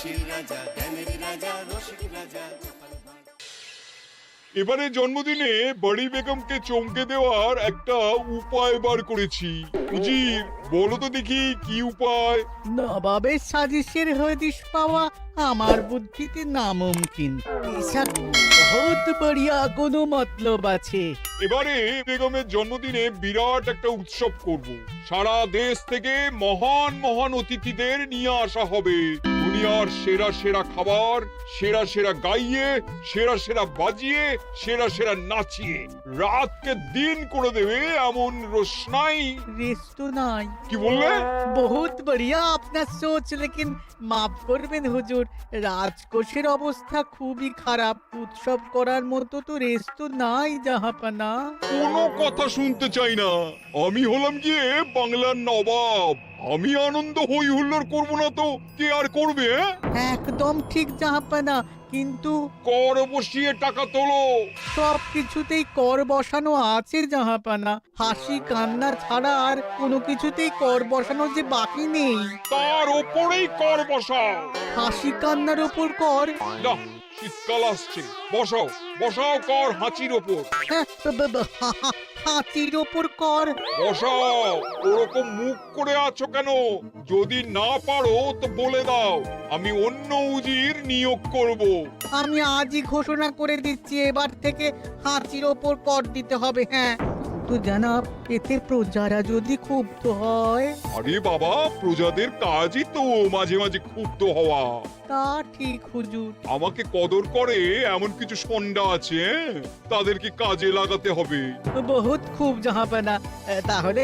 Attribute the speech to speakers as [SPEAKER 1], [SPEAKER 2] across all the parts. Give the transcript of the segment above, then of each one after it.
[SPEAKER 1] হাসির রাজা, জ্ঞানের রাজা, রসিক রাজা।
[SPEAKER 2] এবারে জন্মদিনে বড়ি বেগমকে চমকে দেওয়ার একটা উপায় বার করেছি। উজির, বলো তো দেখি কি উপায়?
[SPEAKER 3] নবাবের সাজিশের হদিশ পাওয়া আমার বুদ্ধিতে নামুমকিন। এসব বহুত বড়িয়া কোনো মতলব আছে।
[SPEAKER 2] এবারে বেগমের জন্মদিনে বিরাট একটা উৎসব করব। সারা দেশ থেকে মহান মহান অতিথিদের নিয়ে আসা হবে। দুনিয়ার সেরা সেরা খাবার, সেরা সেরা গাইয়ে, সেরা সেরা বাজিয়ে, সেরা সেরা নাচিয়ে রাতকে দিন করে দেবে এমন রোশনাই।
[SPEAKER 3] রেস্ট নাই।
[SPEAKER 2] কি বললে?
[SPEAKER 3] বহুত বড়িয়া আপনার সোচ, লেকিন মাফ করবেন হুজুর, রাজকোষের অবস্থা খুবই খারাপ। উৎসব করার মতো তো রেস্ট নাই জাহাপানা।
[SPEAKER 2] কোনো কথা শুনতে চাই না। আমি হলাম গিয়ে বাংলার নবাব। আমি আনন্দ হই হুল্লোড় করবো না তো কে আর করবে?
[SPEAKER 3] একদম ঠিক জাহাপানা, কিন্তু
[SPEAKER 2] কর বসিয়ে টাকা তোলো।
[SPEAKER 3] সব কিছুতেই কর বসানো আছে জাহাপানা। হাসি কান্না ছাড়া আর কোনো কিছুতেই কর বসানো যে বাকি নেই।
[SPEAKER 2] তার ওপরেই কর বসাও।
[SPEAKER 3] হাসি কান্নার ওপর কর?
[SPEAKER 2] না, শীতকাল আসছে, বসাও বসাও কর হাঁচির ওপর।
[SPEAKER 3] হ্যাঁ, হাতির ওপর কর?
[SPEAKER 2] বসাও। ওরকম মুখ করে আছো কেন? যদি না পারো তো বলে দাও, আমি অন্য উজির নিয়োগ করব।
[SPEAKER 3] আমি আজই ঘোষণা করে দিচ্ছি, এবার থেকে হাতির ওপর কর দিতে হবে। হ্যাঁ, তো জানাব, এতে প্রজারা যদি ক্ষুব্ধ হয়?
[SPEAKER 2] আরে বাবা, প্রজাদের কাজই তো মাঝে মাঝে ক্ষুব্ধ হওয়া।
[SPEAKER 3] তা ঠিক হুজুর।
[SPEAKER 2] আমাকে কদর করে এমন কিছু সন্ডা আছে, তাদেরকে কাজে লাগাতে হবে।
[SPEAKER 3] বহুত খুব জাহাপানা। তাহলে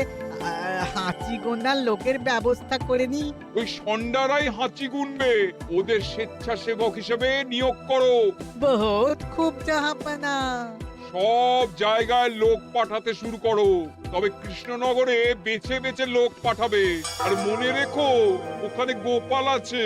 [SPEAKER 3] হাঁচি গোনার লোকের ব্যবস্থা করে নি।
[SPEAKER 2] ওই সন্ডারাই হাঁচি গুনবে। ওদের স্বেচ্ছাসেবক হিসেবে নিয়োগ করো।
[SPEAKER 3] বহুত খুব জাহাপানা।
[SPEAKER 2] সব জায়গায় লোক পাঠাতে শুরু করো। তবে কৃষ্ণনগরে বেছে বেছে লোক পাঠাবে। আর মনে রেখো, ওখানে গোপাল আছে।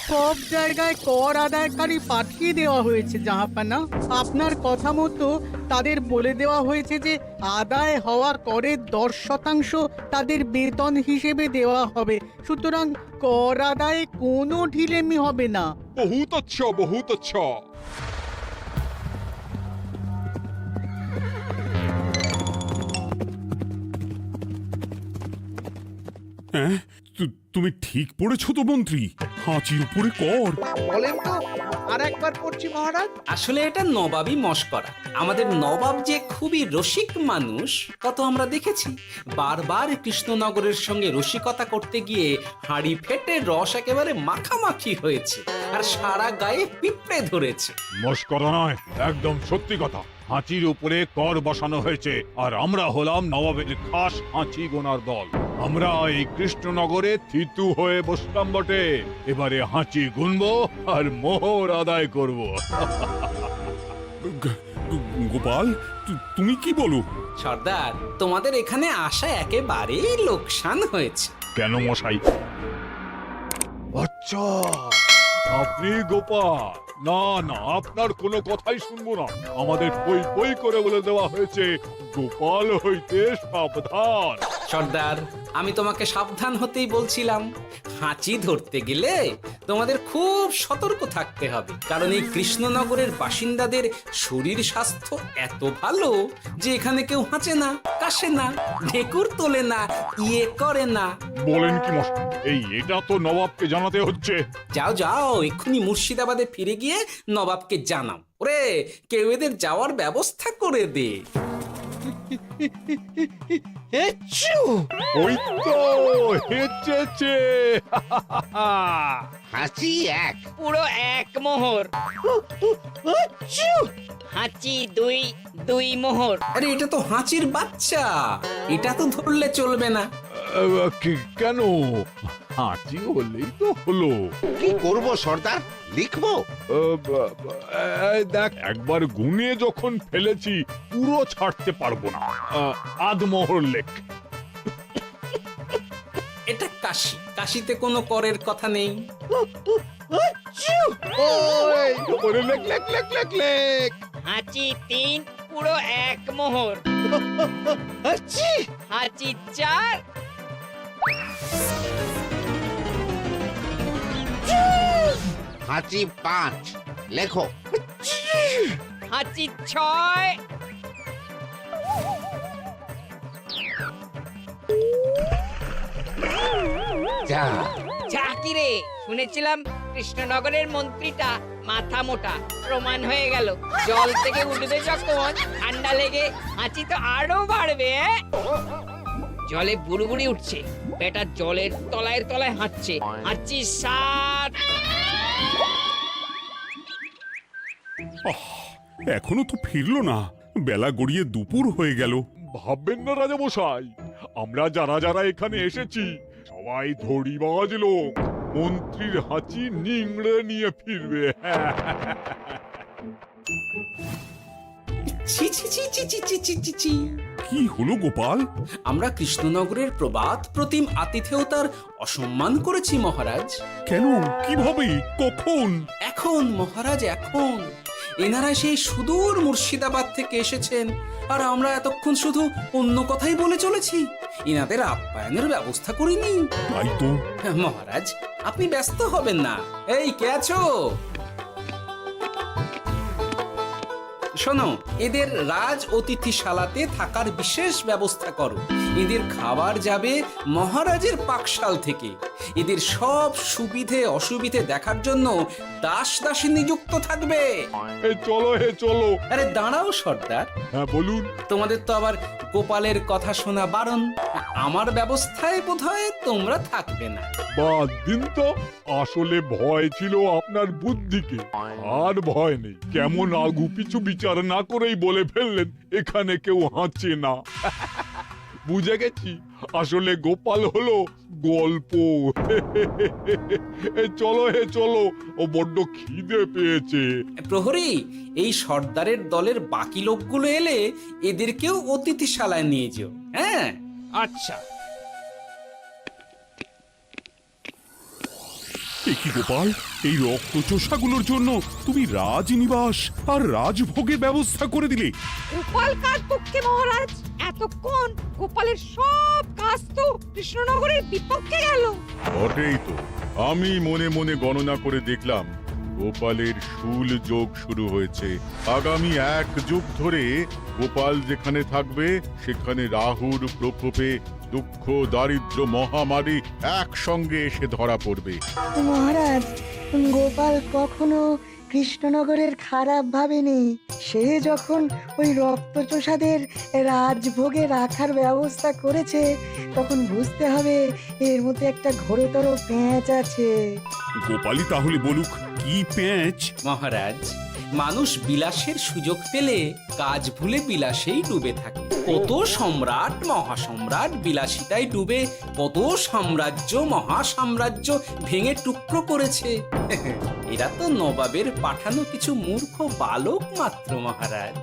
[SPEAKER 3] সব জায়গায় কর আদায়কারী পাঠিয়ে দেওয়া হয়েছে জাহাপানা। আপনার কথা মতো তাদের বলে দেওয়া হয়েছে যে আদায় হওয়া করের 10% তাদের বেতন হিসেবে দেওয়া হবে। সুতরাং কর আদায়ে কোনো ঢিলেমি হবে না।
[SPEAKER 2] বহুত আচ্ছা, বহুত আচ্ছা।
[SPEAKER 4] হ্যাঁ, তুমি ঠিক পড়েছো তো মন্ত্রী? হাঁচির উপরে কর?
[SPEAKER 5] বলেন তো, আর একবার পড়ছি মহারাজ।
[SPEAKER 6] আসলে এটা নবাবই মশকরা। আমাদের নবাব যে খুবই রসিক মানুষ তা তো আমরা দেখেছি। বারবার কৃষ্ণনগরের সঙ্গে রসিকতা করতে গিয়ে হাঁড়ি ফেটে রস একেবারে মাখামাখি হয়েছে, আর সারা গায়ে পিঁপড়ে ধরেছে।
[SPEAKER 4] মস্করা নয়, একদম সত্যি কথা। হাঁচির উপরে কর বসানো হয়েছে, আর আমরা হলাম নবাবের খাস হাঁচি গোনার দল। আমরা এই কৃষ্ণনগরে থিতু হয়ে বসলাম বটে। এবারে হাঁচি গুনবো আর মোহর আদায় করব। গোপাল, তুমি কি বলো?
[SPEAKER 6] সর্দার, তোমাদের এখানে আসা একেবারেই লোকসান হয়েছে।
[SPEAKER 4] কেন মশাই? আচ্ছা, আপনি গোপাল? না না, আপনার কোনো কথাই শুনবো না। আমাদের বই বই করে বলে দেওয়া হয়েছে, গোপাল হইতে সাবধান।
[SPEAKER 6] সর্দার, আমি তোমাকে সাবধান হতেই বলছিলাম। হাঁচি ধরতে গেলে তোমাদের খুব সতর্ক থাকতে হবে, কারণ এই কৃষ্ণনগরের বাসিন্দাদের শরীর স্বাস্থ্য এত ভালো যে এখানে কেউ হাঁচে না, কাশে না, ঢেকুর তোলে না, ইয়ে করে না।
[SPEAKER 4] বলেন কি মশাই? এটা তো নবাবকে জানাতে হচ্ছে।
[SPEAKER 6] যাও যাও, এক্ষুনি মুর্শিদাবাদে ফিরে গিয়ে নবাবকে জানাও। ওরে, কেউ এদের যাওয়ার ব্যবস্থা করে দে।
[SPEAKER 4] ওই তো হেঁচেছে।
[SPEAKER 7] হাঁচি এক, পুরো এক মোহর। হাঁচি দুই, দুই মোহর।
[SPEAKER 6] আরে, এটা তো হাঁচির বাচ্চা, এটা তো ধরলে চলবে না।
[SPEAKER 4] কেন? হাঁচি হলেই তো হলো।
[SPEAKER 7] কি করব সর্দার, লিখবো?
[SPEAKER 4] দেখ, একবার গুনে যখন ফেলেছি পুরো ছাড়তে পারবো না। আধমোহর লেখ।
[SPEAKER 6] এটা কাশি, কাশিতে কোনো করের কথা নেই।
[SPEAKER 4] লেখ লেখ লেখ লেখ লেখ।
[SPEAKER 7] হাঁচি তিন, পুরো 1 মোহর।
[SPEAKER 5] হাঁচি
[SPEAKER 7] হাঁচি 4,
[SPEAKER 1] হাঁচি 5 লেখো
[SPEAKER 7] হাঁচি 6,
[SPEAKER 1] যা
[SPEAKER 7] যা কি রে, শুনেছিলাম কৃষ্ণনগরের মন্ত্রীটা মাথা মোটা, প্রমাণ হয়ে গেল। জল থেকে উঠবে যখন ঠান্ডা লেগে হাঁচি তো আরো বাড়বে। জলে বুড়ুবুড়ি উঠছে, বেটা জলের তলায় তলায় হাঁটছে। হাঁচি 7,
[SPEAKER 8] এখনো তো ফিরলো না, বেলা গড়িয়ে দুপুর হয়ে গেল।
[SPEAKER 4] ভাববেন না রাজামশাই, আমরা যারা যারা এখানে এসেছি সবাই ধড়িবাজ লোক। মন্ত্রীর হাঁচি নিংড়ে নিয়ে ফিরবে।
[SPEAKER 6] ছি ছি ছি ছি ছি ছি ছি ছি ছি।
[SPEAKER 8] কি হলো গোপাল?
[SPEAKER 6] আমরা কৃষ্ণনগরের প্রবাদ প্রতিম আতিথেয়তার অসম্মান করেছি মহারাজ।
[SPEAKER 8] কেন? কিভাবে? কখন?
[SPEAKER 6] এখন মহারাজ, এখন এনারা সেই সুদূর মুর্শিদাবাদ থেকে এসেছেন, আর আমরা এতক্ষণ শুধু অন্য কথাই বলে চলেছি, এনাদের আপ্যায়নের ব্যবস্থা করিনি।
[SPEAKER 8] তাই তো।
[SPEAKER 6] মহারাজ, আপনি ব্যস্ত হবেন না। এই কে আছো? শোনো, এদের রাজ অতিথিশালাতে থাকার বিশেষ ব্যবস্থা করো। এদের খাবার যাবে মহারাজের পাকশাল থেকে। এদের সব সুবিধে অসুবিধে দেখার জন্য দাস দাসী নিযুক্ত থাকবে।
[SPEAKER 4] চলো হে চলো।
[SPEAKER 6] আরে দাঁড়াও সর্দার,
[SPEAKER 4] হ্যাঁ বলুন।
[SPEAKER 6] তোমাদের তো আবার গোপালের কথা শোনা বারণ। আমার ব্যবস্থায় বোধহয় তোমরা থাকবে না।
[SPEAKER 4] বাদ দিন তো, আসলে ভয় ছিল আপনার বুদ্ধিকে, আর ভয় নেই। কেমন আগু পিছু বিচার না করেই বলে ফেললেন এখানে কেউ হাঁচে না। বুঝে গেছি, আসলে গোপাল হলো গল্প। চলো হে চলো, ও বড্ড খিদে পেয়েছে।
[SPEAKER 6] প্রহরী, এই সর্দারের দলের বাকি লোকগুলো এলে এদেরকেও অতিথিশালায় নিয়ে যেও। হ্যাঁ,
[SPEAKER 7] আচ্ছা।
[SPEAKER 8] কি গোপাল, এই রক্তচোষাগুলোর জন্য তুমি রাজনিবাস আর রাজভোগের ব্যবস্থা করে দিলে?
[SPEAKER 9] গোপাল কার পক্ষে মহারাজ? এতক্ষণ গোপালের সব কাজ তো কৃষ্ণনগরের বিপক্ষে গেল।
[SPEAKER 10] বটেই তো, আমি মনে মনে গণনা করে দেখলাম গোপালের শুল যোগ শুরু হয়েছে। আগামী 1 যুগ ধরে গোপাল যেখানে থাকবে সেখানে রাহুর প্রকোপে দুঃখ দারিদ্র মহামারী একসঙ্গে এসে ধরা পড়বে।
[SPEAKER 11] মহারাজ, গোপাল কখনো কৃষ্ণনগরের খারাপ ভাবেনি। সে যখন ওই রক্তচোষাদের রাজভোগে রাখার ব্যবস্থা করেছে, তখন বুঝতে হবে এর মধ্যে একটা ঘোরতর প্যাঁচ আছে।
[SPEAKER 8] গোপালই তাহলে বলুক, কি প্যাঁচ?
[SPEAKER 6] মহারাজ, মানুষ বিলাসের সুযোগ পেলে কাজ ভুলে বিলাসেই ডুবে থাকে। কত সম্রাট মহাসম্রাট বিলাসিতায় ডুবে কত সাম্রাজ্য মহাসাম্রাজ্য ভেঙে টুকরো করেছে। এরা তো নবাবের পাঠানো কিছু মূর্খ বালক মাত্র মহারাজ।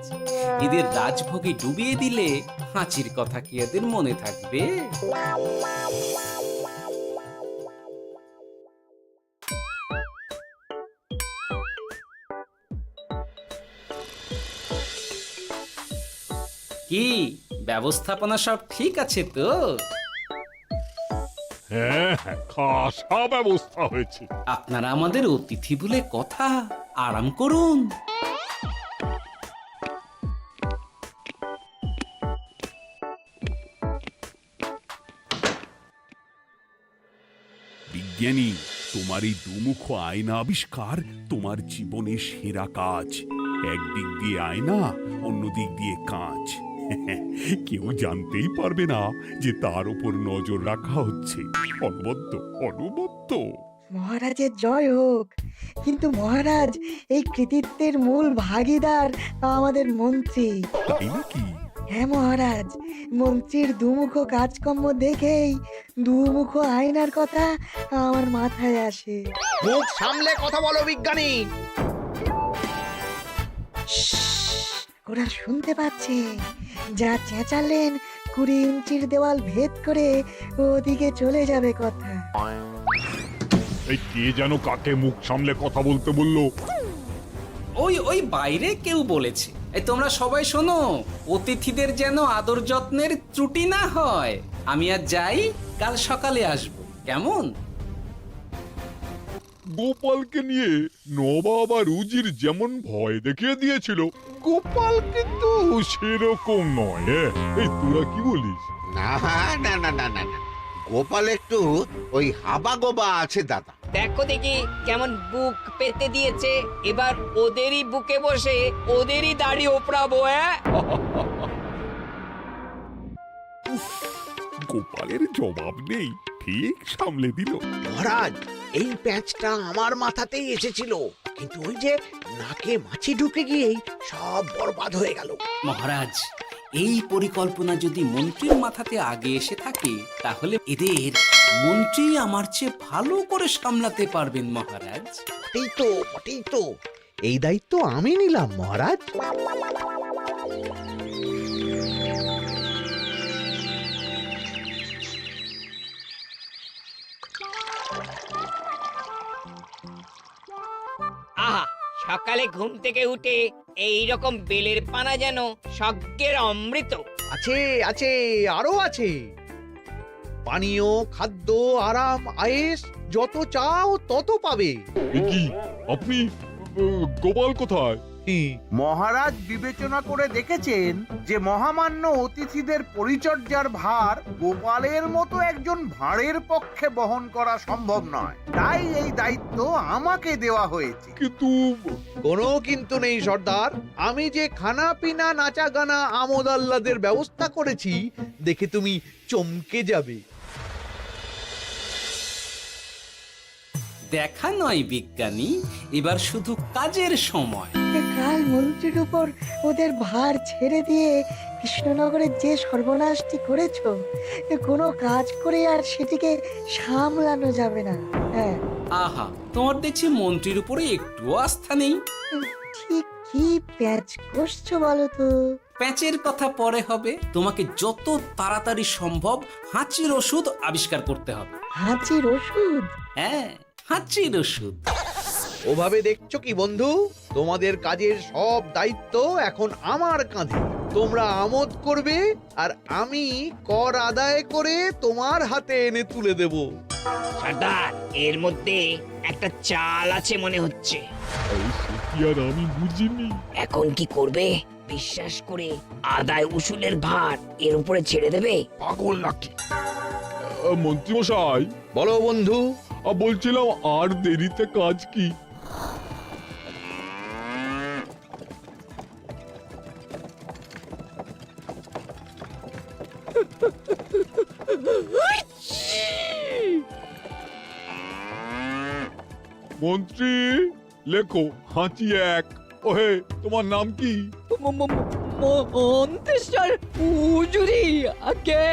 [SPEAKER 6] এদের রাজভোগে ডুবিয়ে দিলে হাঁচির কথা কি এদের মনে থাকবে? কি ব্যবস্থাপনা সব ঠিক আছে তো?
[SPEAKER 4] হ্যাঁ হ্যাঁ, খাসা ব্যবস্থা হয়েছে।
[SPEAKER 6] আপনারা আমাদের অতিথি বলে কথা, আরাম করুন।
[SPEAKER 8] বিজ্ঞানী, তোমার এই দুমুখ আয়না আবিষ্কার তোমার জীবনের সেরা কাজ। একদিক দিয়ে আয়না, অন্য দিক দিয়ে কাঁচ। কেউ জানতেই পারবে না যে তার উপর নজর রাখা হচ্ছে। অনবদ্য অনবদ্য।
[SPEAKER 11] মহারাজের জয় হোক। কিন্তু মহারাজ, এই কৃতিত্বের মূল ভাগীদার আমাদের মন্ত্রী।
[SPEAKER 8] তাই নাকি?
[SPEAKER 11] হ্যাঁ মহারাজ, মন্ত্রীর দুমুখ কাজকর্ম দেখেই দুমুখ আয়নার কথা আমার মাথায় আসে।
[SPEAKER 5] মুখ সামলে কথা বলো বিজ্ঞানী।
[SPEAKER 11] ওরা শুনতে পাচ্ছে। যা চেঁচালেন 20 ইঞ্চির দেওয়াল ভেদ করে ওদিকে চলে যাবে কথা।
[SPEAKER 4] এই কে যেন কাকে মুখ সামলে কথা বলতে বললো?
[SPEAKER 6] ওই ওই বাইরে কেউ বলেছে। এই তোমরা সবাই শোনো, অতিথিদের যেন আদর যত্নের ত্রুটি না হয়। আমি আর যাই, কাল সকালে আসব, কেমন?
[SPEAKER 2] গোপালকে নিয়ে নবাব আর উজির যেমন ভয় দেখিয়ে দিয়েছিল, গোপাল কিন্তু সেরকম নয়। এই তোরা কি বলিস?
[SPEAKER 1] না না না না না না, গোপাল একটু ওই হাবা গোবা আছে দাদা।
[SPEAKER 7] দেখো দেখি কেমন বুক পেতে দিয়েছে। এবার ওদেরই বুকে বসে ওদেরই দাড়ি ওপরাবো।
[SPEAKER 8] গোপালের জবাব নেই, ঠিক সামলে দিল।
[SPEAKER 5] মহারাজ, এই প্যাঁচটা আমার মাথাতেই এসেছিল, কিন্তু ওই যে নাকে মাছি ঢুকে গিয়েই সব বরবাদ হয়ে গেল।
[SPEAKER 6] মহারাজ, এই পরিকল্পনা যদি মন্ত্রীর মাথাতে আগে এসে থাকে, তাহলে এদের মন্ত্রী আমার চেয়ে ভালো করে সামলাতে পারবেন মহারাজ।
[SPEAKER 5] বটেই তো, এই দায়িত্ব আমি নিলাম মহারাজ।
[SPEAKER 7] আহা, সকালে ঘুম থেকে উঠে এই রকম বেলের পানা যেন স্বর্গের অমৃত।
[SPEAKER 5] আছে আছে, আরো আছে। পানীয়, খাদ্য, আরাম, আয়েশ, যত চাও তত পাবে।
[SPEAKER 2] কি আপনি গোপাল কোথায়?
[SPEAKER 12] মহারাজ বিবেচনা করে দেখেছেন যে মহামান্য অতিথিদের পরিচর্যার ভার গোপালের মতো একজন ভাঁড়ের পক্ষে বহন করা সম্ভব নয়, তাই এই দায়িত্ব আমাকে দেওয়া হয়েছে।
[SPEAKER 2] কিন্তু
[SPEAKER 5] কোনো কিন্তু নেই সর্দার, আমি যে খানা পিনা নাচা গানা আমোদ আহ্লাদের ব্যবস্থা করেছি দেখে তুমি চমকে যাবে।
[SPEAKER 6] দেখা নয় বিজ্ঞানী, এবার শুধু কাজের সময়।
[SPEAKER 11] কাল মন্ত্রীর উপর ওদের ভার ছেড়ে দিয়ে কৃষ্ণনগরের যে সর্বনাশটি করেছো, কোনো কাজ করে আর সেটিকে সামলানো যাবে না। হ্যাঁ,
[SPEAKER 6] আহা, তোমার দেখছি মন্ত্রীর উপরে একটুও আস্থা নেই।
[SPEAKER 11] ঠিক কি প্যাচ করছো বলো তো?
[SPEAKER 6] প্যাচের কথা পরে হবে, তোমাকে যত তাড়াতাড়ি সম্ভব হাঁচির ওষুধ আবিষ্কার করতে হবে।
[SPEAKER 11] হাঁচির ওষুধ?
[SPEAKER 6] হ্যাঁ, হাঁচির ওষুধ।
[SPEAKER 5] ওভাবে দেখছো কি বন্ধু? তোমাদের কাজের সব দায়িত্ব এখন আমার কাঁধে। তোমরা আমোদ করবে আর আমি কর আদায় করে তোমার হাতে এনে তুলে দেব।
[SPEAKER 7] সর্দার, এর মধ্যে একটা চাল আছে মনে হচ্ছে।
[SPEAKER 2] কি আর আমি বুঝিনি।
[SPEAKER 7] এখন কি করবে? বিশ্বাস করে আদায় উসুলের ভার এর উপরে ছেড়ে দেবে?
[SPEAKER 2] পাগল নাকি? মন্ত্রী মশাই,
[SPEAKER 5] বলো বন্ধু।
[SPEAKER 2] বলছিলাম আর দেরিতে কাজ কি? মন্ত্রী, লেখো হাঁচি এক। ওহে, তোমার নাম কি?
[SPEAKER 9] মন্ত্রেশ্বর উজুরি আগে।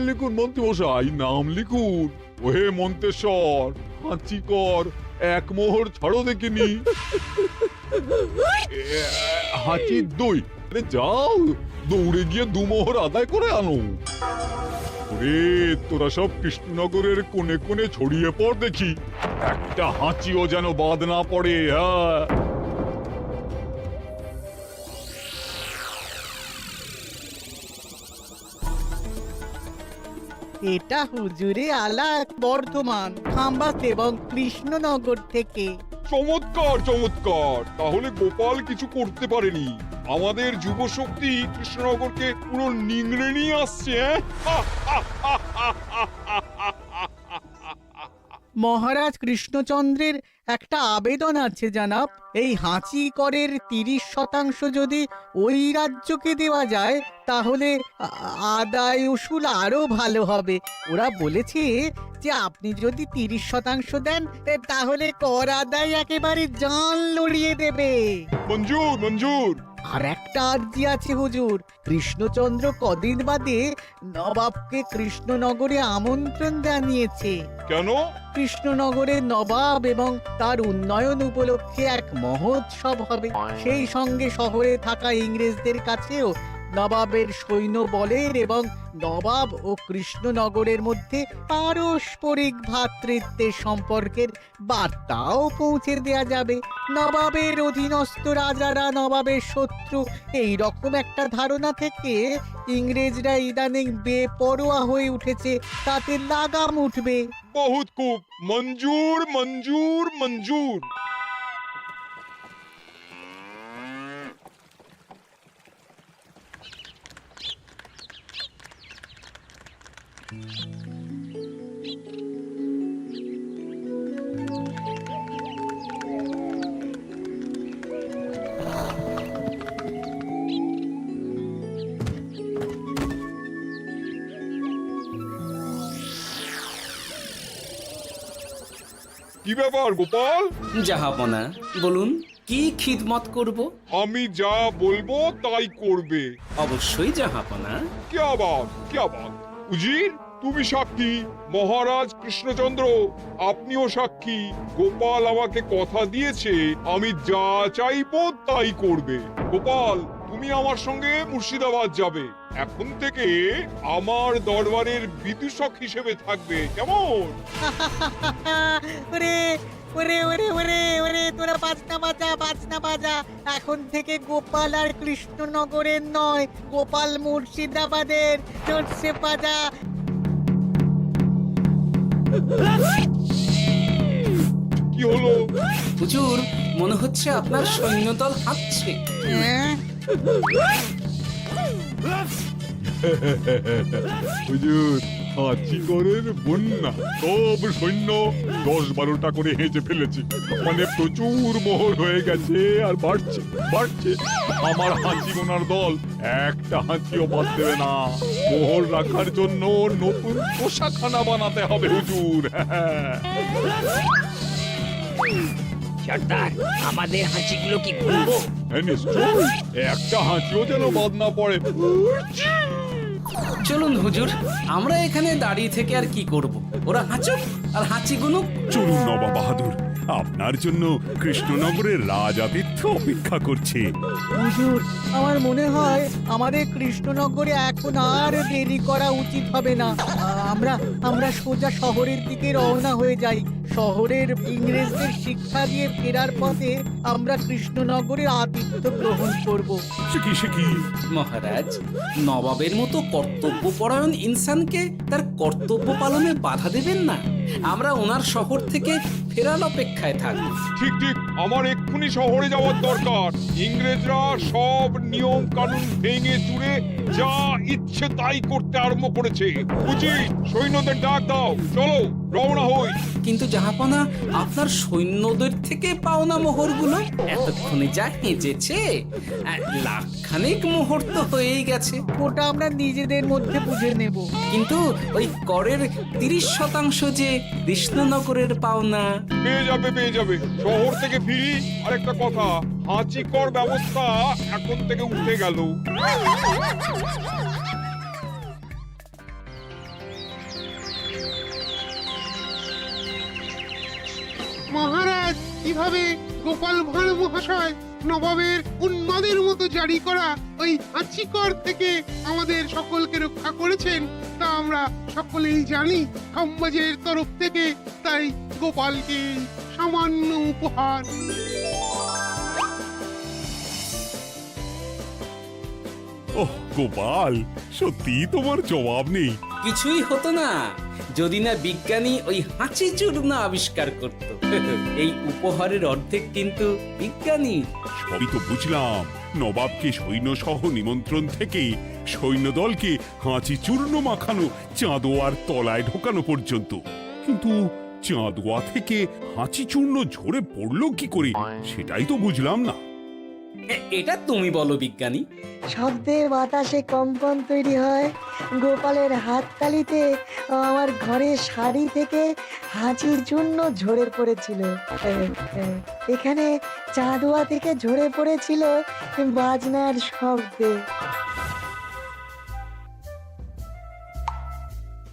[SPEAKER 2] লিখুন মন্ত্রী মশাই, নাম লিখুন। ওহে মন্তেশ্বর, হাঁচি কর, এক মোহর ছাড়ো দেখিনি। হাঁচি দুই। আরে যাও, দৌড়ে গিয়ে দু মোহর আদায় করে আনো। ওরে, তোরা সব কৃষ্ণনগরের কোণে কোণে ছড়িয়ে পড় দেখি, একটা হাঁচিও যেন বাদ না পড়ে। হ্যাঁ,
[SPEAKER 3] এটা হুজুরে আলাক বর্ধমান, খাম্বাত এবং কৃষ্ণনগর থেকে।
[SPEAKER 2] চমৎকার চমৎকার। তাহলে গোপাল কিছু করতে পারেনি, আমাদের যুব শক্তি কৃষ্ণনগরকে পুরো নিংড়ে নিয়ে আসছে।
[SPEAKER 3] মহারাজ কৃষ্ণচন্দ্রের একটা আবেদন আছে জানাব। এই হাঁচি করের 30% যদি ওই রাজ্যকে দেওয়া যায়, তাহলে আদায় উসুল আরো ভালো হবে। ওরা বলেছে যে আপনি যদি 30% দেন, তাহলে কর আদায় একেবারে জান লড়িয়ে দেবে।
[SPEAKER 2] মঞ্জুর মঞ্জুর।
[SPEAKER 3] আর একটা আর্জি আছে হুজুর, কৃষ্ণচন্দ্র কদিন বাদে নবাবকে কৃষ্ণনগরে আমন্ত্রণ জানিয়েছে।
[SPEAKER 2] কেন?
[SPEAKER 3] কৃষ্ণনগরের নবাব এবং তার উন্নয়ন উপলক্ষে এক মহোৎসব হবে। সেই সঙ্গে শহরে থাকা ইংরেজদের কাছেও নবাবের সৈন্য বলের এবং নবাব ও কৃষ্ণনগরের মধ্যে পারস্পরিক ভ্রাতৃত্বের সম্পর্কের বার্তাও পৌঁছে দেয়া যাবে। নবাবের অধীনস্থ রাজারা নবাবের শত্রু, এই রকম একটা ধারণা থেকে ইংরেজরা ইদানিং বেপরোয়া হয়ে উঠেছে, তাতে লাগাম উঠবে।
[SPEAKER 2] বহুত খুব, মঞ্জুর মঞ্জুর মঞ্জুর। কি ব্যাপার গোপাল?
[SPEAKER 6] জাহাপনা বলুন, কি খিদমত করব?
[SPEAKER 2] আমি যা বলবো তাই করবে।
[SPEAKER 6] অবশ্যই জাহাপনা।
[SPEAKER 2] কি আবাদ উজির, তুমি সাক্ষী, মহারাজ কৃষ্ণচন্দ্র আপনিও সাক্ষী। গোপাল আমাকে কথা দিয়েছে আমি যা চাইবো তাই করবে। গোপাল, তুমি আমার সঙ্গে মুর্শিদাবাদ যাবে। এখন থেকে আমার দরবারের বিদূষক হিসেবে থাকবে, কেমন?
[SPEAKER 3] ওরে ওরে ওরে ওরে ওরে, তোরা বাজনা বাজা। এখন থেকে গোপাল আর কৃষ্ণনগরের নয়, গোপাল মুর্শিদাবাদের। জোরসে বাজা।
[SPEAKER 2] কি হলো?
[SPEAKER 6] হুজুর, মনে হচ্ছে আপনার সৈন্যদল হাঁটছে।
[SPEAKER 3] হ্যাঁ?
[SPEAKER 10] হুজুর, হাঁচিগড়ের বন্যা সব সৈন্য 10-12টা করে হেঁচে ফেলেছে, মানে প্রচুর মোহর হয়ে গেছে আর বাড়ছে বাড়ছে। আমার হাঁচি গোনার দল একটা হাঁচিও বাদ দেবে না। মোহর রাখার জন্য নতুন পোশাকখানা বানাতে হবে হুজুর।
[SPEAKER 7] সর্দার, আমাদের হাঁচিগুলো কি খুলবো?
[SPEAKER 10] হ্যাঁ, নিশ্চয়, একটা হাঁচিও যেন বাদ না পড়ে।
[SPEAKER 6] চলুন হুজুর, আমরা এখানে দাঁড়িয়ে থেকে আর কি করব? ওরা হাঁচুক আর হাঁচি গুনুক।
[SPEAKER 8] চলুন নবাব বাহাদুর, আপনার জন্য কৃষ্ণনগরের রাজাতিথ্য অপেক্ষা করছে।
[SPEAKER 3] হুজুর, আমার মনে হয় আমাদের কৃষ্ণনগরে এখন আর দেরি করা উচিত হবে না। আমরা সোজা শহরের দিকে রওনা হয়ে যাই। শহরের ইংরেজদের শিক্ষা দিয়ে ফেরার পথে আমরা কৃষ্ণনগরের আতিথ্য গ্রহণ করব।
[SPEAKER 8] সে কি?
[SPEAKER 6] মহারাজ, নবাবের মতো কর্তব্যপরায়ণ ইনসানকে তার কর্তব্য পালনে বাধা দেবেন না। আমরা ওনার শহর থেকে ফেরার অপেক্ষায় থাকব।
[SPEAKER 2] ঠিক ঠিক, আমার এক্ষুনি শহরে যাওয়ার দরকার। ইংরেজরা সব নিয়ম কানুন ভেঙে চুরে যা ইচ্ছে তাই করতে আরম্ভ করেছে। বুঝি, সৈন্যদের ডাক দাও, চলো রওনা হই।
[SPEAKER 6] কিন্তু জাহাপনা, আপনার সৈন্যদের থেকে পাওনা মোহরগুলো এতক্ষণে যা হেঁচেছে, লাখখানেক মোহর তো হয়েই গেছে।
[SPEAKER 3] ওটা আমরা নিজেদের মধ্যে বুঝে নেব।
[SPEAKER 6] কিন্তু ওই করের 30% যে কৃষ্ণনগরের পাওনা।
[SPEAKER 2] পেয়ে যাবে। শহর থেকে ফিরি। আরেকটা কথা, হাঁচি কর ব্যবস্থা এখন থেকে উঠে গেল।
[SPEAKER 13] মহারাজ, কিভাবে গোপাল ভাঁড় মহাশয় নবাবের উন্মাদের মতো জারি করা ওই হাঁচিকর থেকে আমাদের সকলকে রক্ষা করেছেন তা আমরা সকলেই জানি। সমাজের তরফ থেকে তাই গোপালকে সামান্য উপহার।
[SPEAKER 8] ওহ গোপাল, সত্যি তোমার জবাব নেই।
[SPEAKER 6] কিছুই হতো না যদি না বিজ্ঞানী ওই হাঁচি চূর্ণ আবিষ্কার করত। এই উপহারের অর্ধেক কিন্তু বিজ্ঞানী।
[SPEAKER 8] সবই তো বুঝলাম, নবাবকে সৈন্য সহ নিমন্ত্রণ থেকে সৈন্যদলকে হাঁচি চূর্ণ মাখানো, চাঁদোয়ার তলায় ঢোকানো পর্যন্ত। কিন্তু চাঁদোয়া থেকে হাঁচি চূর্ণ ঝরে পড়লো কি করে, সেটাই তো বুঝলাম না।
[SPEAKER 6] এটা তুমি বলো বিজ্ঞানী।
[SPEAKER 11] শব্দে বাতাসে কম্পন তৈরি হয়। গোপালের হাততালিতে আমার ঘরের শাড়ি থেকে হাঁচির জন্য ঝরে পড়েছিল। এখানে চাঁদোয়া থেকে ঝরে পড়েছিল বাজনার শব্দে।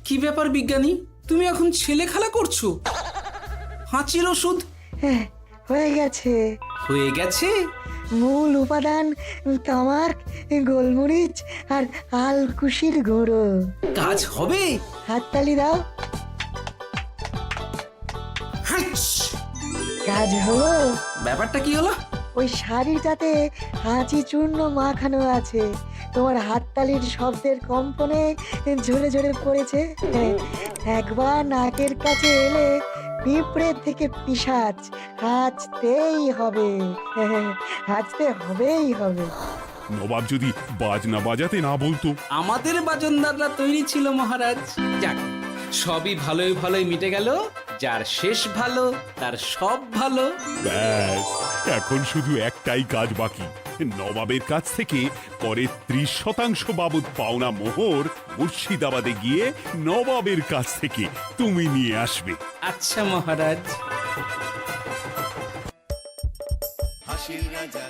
[SPEAKER 6] কি ব্যাপার বিজ্ঞানী, তুমি এখন ছেলে খেলা করছো? হাঁচির ওষুধ
[SPEAKER 11] হয়ে গেছে।
[SPEAKER 6] হয়ে গেছে?
[SPEAKER 11] মূল উপাদান তামাক গোলমরিচ আর আলকুশির গুঁড়ো।
[SPEAKER 6] কাজ হবে।
[SPEAKER 11] হাততালি দাও।
[SPEAKER 6] হাঁচ!
[SPEAKER 11] কাজ হলো।
[SPEAKER 6] ব্যাপারটা কি হলো?
[SPEAKER 11] ওই শাড়িটাতে হাঁচি চূর্ণ মাখানো আছে, তোমার হাততালির শব্দের কম্পনে ঝরে ঝরে পড়েছে। একবার নাকের কাছে এলে পিঁপড়ের থেকে পিশাচ, হাঁচতেই হবে, হাঁচতে হবেই হবে।
[SPEAKER 8] নবাব যদি বাজনা বাজাতে না বলতো।
[SPEAKER 6] আমাদের বাজনদাররা তৈরি ছিল মহারাজ। যাক, সবই ভালোই ভালোই মিটে গেল। যার শেষ ভালো তার সব ভালো।
[SPEAKER 8] ব্যাস, এখন শুধু একটাই কাজ বাকি। নবাবের কাছ থেকে করের 30% বাবদ পাওনা মোহর মুর্শিদাবাদে গিয়ে নবাবের কাছ থেকে তুমি নিয়ে আসবে।
[SPEAKER 6] আচ্ছা মহারাজ।
[SPEAKER 14] হাসির রাজা